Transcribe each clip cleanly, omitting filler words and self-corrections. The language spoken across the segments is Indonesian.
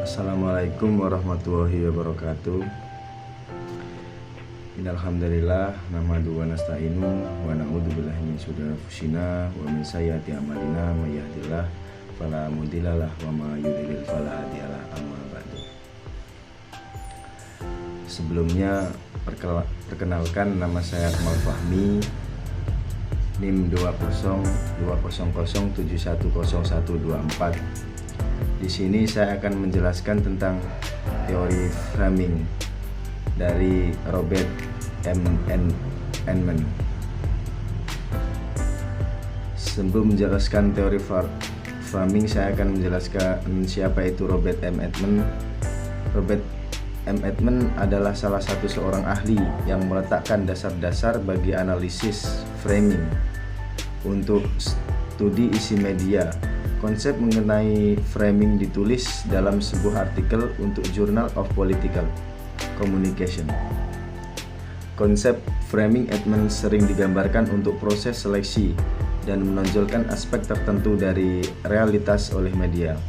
Assalamualaikum warahmatullahi wabarakatuh. Innalhamdalillah nahmaduhu wa nasta'inu wa na'udzu billahi min syururi anfusina wa min sayyiati a'malina may yahdihillahu fala mudhillalah wa may yudhlil fala hadiyalah. Amma ba'du. Sebelumnya perkenalkan, nama saya Akmal Fahmi, NIM 202007100124. Di sini saya akan menjelaskan tentang teori framing dari Robert M. Eddman. Sebelum menjelaskan teori framing, saya akan menjelaskan siapa itu Robert M. Eddman. Robert M. Eddman adalah salah satu seorang ahli yang meletakkan dasar-dasar bagi analisis framing untuk studi isi media. Konsep mengenai framing ditulis dalam sebuah artikel untuk Journal of Political Communication. Konsep framing Eddman sering digambarkan untuk proses seleksi dan menonjolkan aspek tertentu dari realitas oleh media.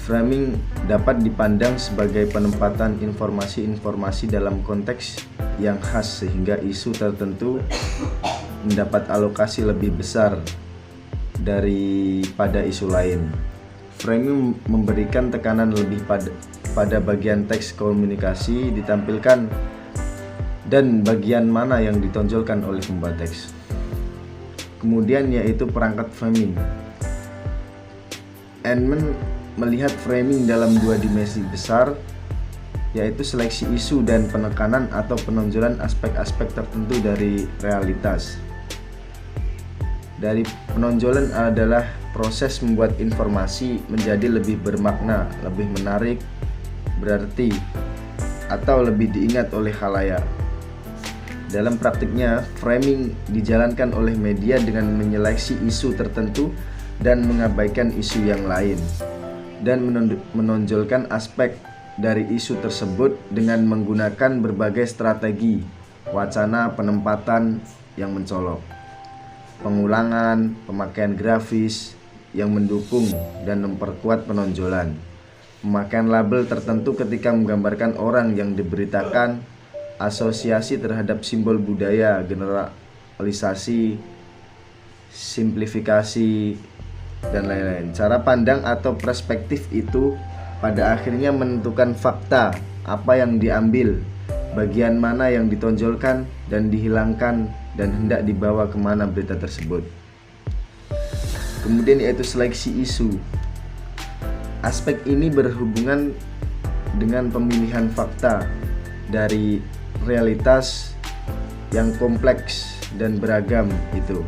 Framing dapat dipandang sebagai penempatan informasi-informasi dalam konteks yang khas sehingga isu tertentu mendapat alokasi lebih besar daripada isu lain. Framing memberikan tekanan lebih pada bagian teks komunikasi ditampilkan dan bagian mana yang ditonjolkan oleh pembuat teks. Kemudian yaitu perangkat framing. Eddman melihat framing dalam dua dimensi besar, yaitu seleksi isu dan penekanan atau penonjolan aspek-aspek tertentu dari realitas. Dari penonjolan adalah proses membuat informasi menjadi lebih bermakna, lebih menarik, berarti, atau lebih diingat oleh khalayak. Dalam praktiknya, framing dijalankan oleh media dengan menyeleksi isu tertentu dan mengabaikan isu yang lain, dan menonjolkan aspek dari isu tersebut dengan menggunakan berbagai strategi, wacana, penempatan yang mencolok, pengulangan, pemakaian grafis yang mendukung dan memperkuat penonjolan, pemakaian label tertentu ketika menggambarkan orang yang diberitakan, asosiasi terhadap simbol budaya, generalisasi, simplifikasi, dan lain-lain. Cara pandang atau perspektif itu pada akhirnya menentukan fakta, apa yang diambil, bagian mana yang ditonjolkan dan dihilangkan, dan hendak dibawa kemana berita tersebut. Kemudian yaitu seleksi isu. Aspek ini berhubungan dengan pemilihan fakta dari realitas yang kompleks dan beragam itu.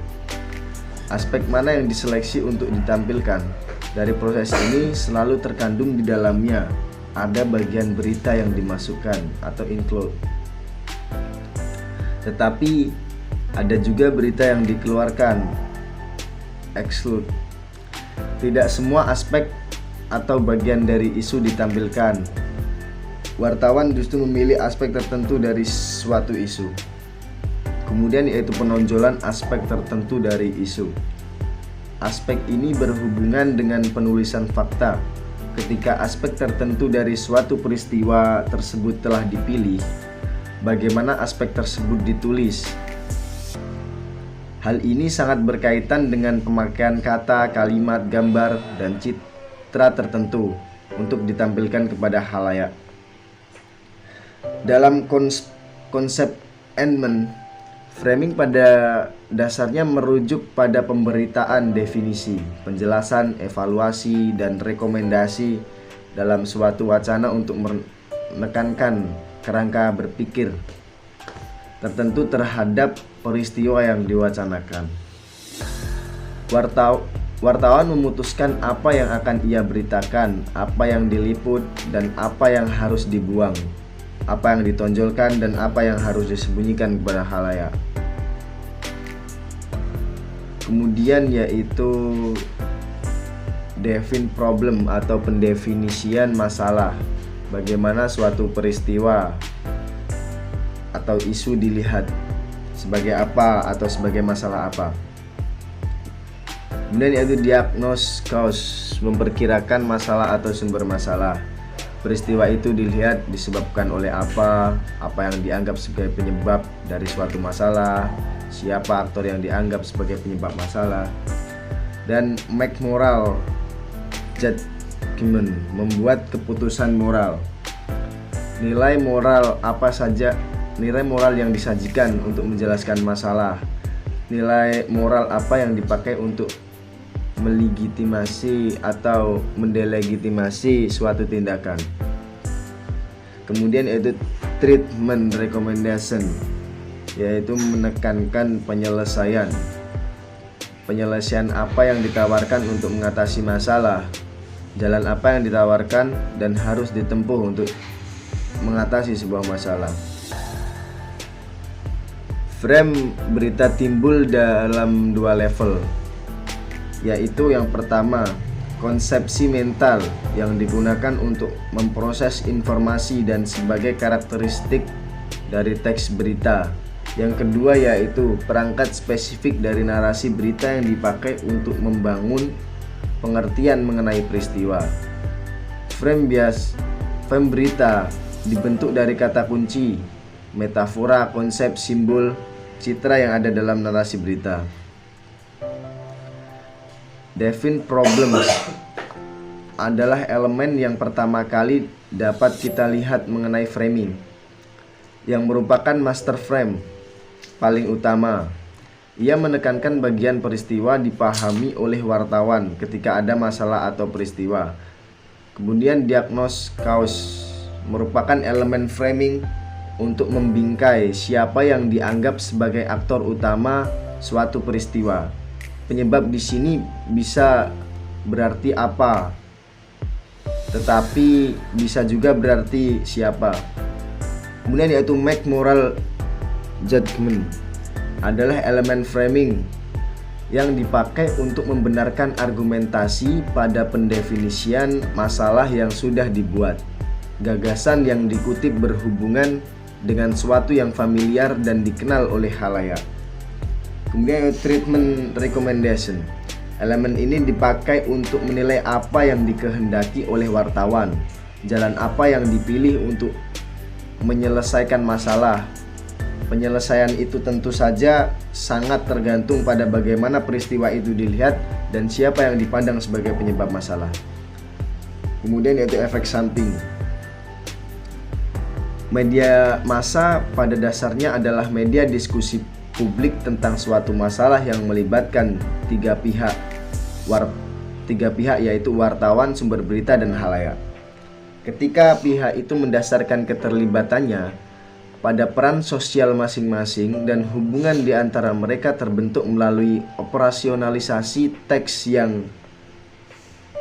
Aspek mana yang diseleksi untuk ditampilkan. Dari proses ini selalu terkandung di dalamnya ada bagian berita yang dimasukkan atau include. Tetapi ada juga berita yang dikeluarkan, exclude. Tidak semua aspek atau bagian dari isu ditampilkan. Wartawan justru memilih aspek tertentu dari suatu isu. Kemudian yaitu penonjolan aspek tertentu dari isu. Aspek ini berhubungan dengan penulisan fakta. Ketika aspek tertentu dari suatu peristiwa tersebut telah dipilih, bagaimana aspek tersebut ditulis. Hal ini sangat berkaitan dengan pemakaian kata, kalimat, gambar, dan citra tertentu untuk ditampilkan kepada khalayak. Dalam konsep Eddman, framing pada dasarnya merujuk pada pemberitaan definisi, penjelasan, evaluasi, dan rekomendasi dalam suatu wacana untuk menekankan kerangka berpikir tertentu terhadap peristiwa yang diwacanakan. Wartawan memutuskan apa yang akan ia beritakan, apa yang diliput, dan apa yang harus dibuang, apa yang ditonjolkan, dan apa yang harus disembunyikan kepada khalayak. Kemudian yaitu define problem atau pendefinisian masalah. Bagaimana suatu peristiwa atau isu dilihat sebagai apa atau sebagai masalah apa. Kemudian yaitu diagnose cause, memperkirakan masalah atau sumber masalah. Peristiwa itu dilihat disebabkan oleh apa yang dianggap sebagai penyebab dari suatu masalah, siapa aktor yang dianggap sebagai penyebab masalah. Dan make moral judgment, membuat keputusan moral. Nilai moral apa saja, nilai moral yang disajikan untuk menjelaskan masalah. Nilai moral apa yang dipakai untuk melegitimasi atau mendelegitimasi suatu tindakan. Kemudian yaitu treatment recommendation, yaitu menekankan penyelesaian apa yang ditawarkan untuk mengatasi masalah, jalan apa yang ditawarkan dan harus ditempuh untuk mengatasi sebuah masalah. Frame berita timbul dalam dua level, yaitu yang pertama, konsepsi mental yang digunakan untuk memproses informasi dan sebagai karakteristik dari teks berita. Yang kedua yaitu perangkat spesifik dari narasi berita yang dipakai untuk membangun pengertian mengenai peristiwa. Frame berita dibentuk dari kata kunci, metafora, konsep, simbol, citra yang ada dalam narasi berita. Define problems adalah elemen yang pertama kali dapat kita lihat mengenai framing, yang merupakan master frame paling utama. Ia menekankan bagian peristiwa dipahami oleh wartawan ketika ada masalah atau peristiwa. Kemudian diagnose cause merupakan elemen framing untuk membingkai siapa yang dianggap sebagai aktor utama suatu peristiwa. Penyebab di sini bisa berarti apa, tetapi bisa juga berarti siapa. Kemudian yaitu make moral judgment adalah elemen framing yang dipakai untuk membenarkan argumentasi pada pendefinisian masalah yang sudah dibuat. Gagasan yang dikutip berhubungan dengan sesuatu yang familiar dan dikenal oleh khalayak. Kemudian treatment recommendation. Elemen ini dipakai untuk menilai apa yang dikehendaki oleh wartawan, jalan apa yang dipilih untuk menyelesaikan masalah. Penyelesaian itu tentu saja sangat tergantung pada bagaimana peristiwa itu dilihat dan siapa yang dipandang sebagai penyebab masalah. Kemudian yaitu efek samping. Media massa pada dasarnya adalah media diskusi publik tentang suatu masalah yang melibatkan tiga pihak yaitu wartawan, sumber berita, dan khalayak. Ketika pihak itu mendasarkan keterlibatannya pada peran sosial masing-masing dan hubungan di antara mereka terbentuk melalui operasionalisasi teks yang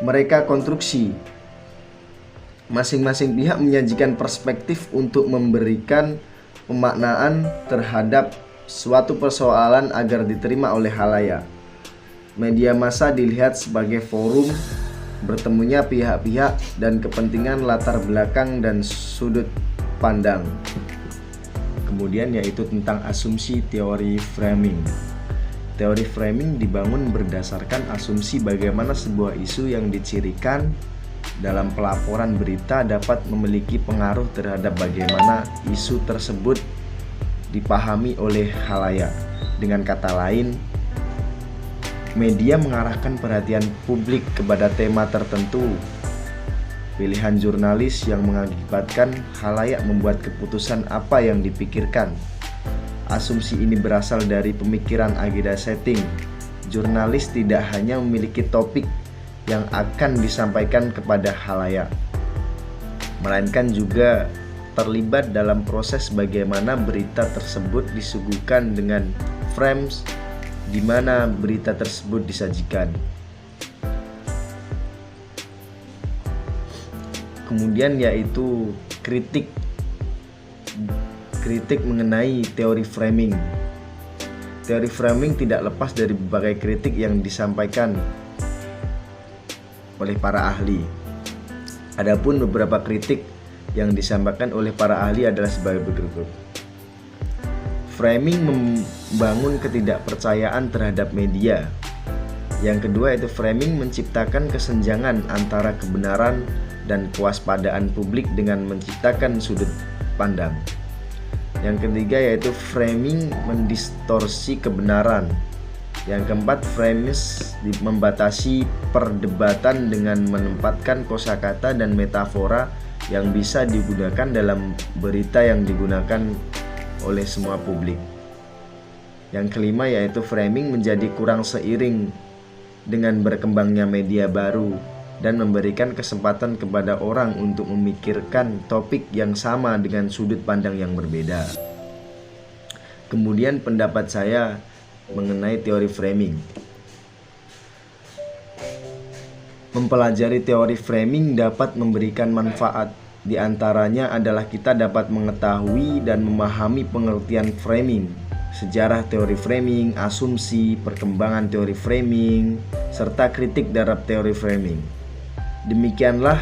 mereka konstruksi. Masing-masing pihak menyajikan perspektif untuk memberikan pemaknaan terhadap suatu persoalan agar diterima oleh khalayak. Media massa dilihat sebagai forum bertemunya pihak-pihak dan kepentingan latar belakang dan sudut pandang. Kemudian yaitu tentang asumsi teori framing. Teori framing dibangun berdasarkan asumsi bagaimana sebuah isu yang dicirikan dalam pelaporan berita dapat memiliki pengaruh terhadap bagaimana isu tersebut dipahami oleh khalayak. Dengan kata lain, media mengarahkan perhatian publik kepada tema tertentu. Pilihan jurnalis yang mengakibatkan khalayak membuat keputusan apa yang dipikirkan. Asumsi ini berasal dari pemikiran agenda setting. Jurnalis tidak hanya memiliki topik yang akan disampaikan kepada khalayak, melainkan juga terlibat dalam proses bagaimana berita tersebut disuguhkan dengan frames di mana berita tersebut disajikan. Kemudian yaitu kritik mengenai teori framing. Teori framing tidak lepas dari berbagai kritik yang disampaikan oleh para ahli. Adapun beberapa kritik yang disampaikan oleh para ahli adalah sebagai berikut. Framing membangun ketidakpercayaan terhadap media. Yang kedua yaitu framing menciptakan kesenjangan antara kebenaran dan kewaspadaan publik dengan menciptakan sudut pandang. Yang ketiga yaitu framing mendistorsi kebenaran. Yang keempat, frames membatasi perdebatan dengan menempatkan kosakata dan metafora yang bisa digunakan dalam berita yang digunakan oleh semua publik. Yang kelima yaitu framing menjadi kurang seiring dengan berkembangnya media baru dan memberikan kesempatan kepada orang untuk memikirkan topik yang sama dengan sudut pandang yang berbeda. Kemudian pendapat saya mengenai teori framing. Mempelajari teori framing dapat memberikan manfaat. Di antaranya adalah kita dapat mengetahui dan memahami pengertian framing, sejarah teori framing, asumsi, perkembangan teori framing, serta kritik terhadap teori framing. Demikianlah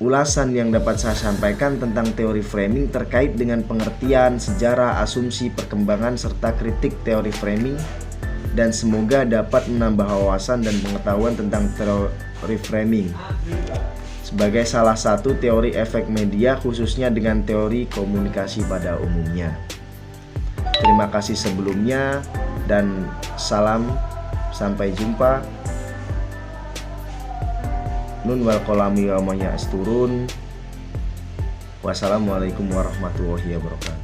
ulasan yang dapat saya sampaikan tentang teori framing terkait dengan pengertian, sejarah, asumsi, perkembangan, serta kritik teori framing, dan semoga dapat menambah wawasan dan pengetahuan tentang teori framing sebagai salah satu teori efek media, khususnya dengan teori komunikasi pada umumnya. Terima kasih sebelumnya dan salam, sampai jumpa. Nun wal qalami wa ma yasturun. Wassalamualaikum warahmatullahi wabarakatuh.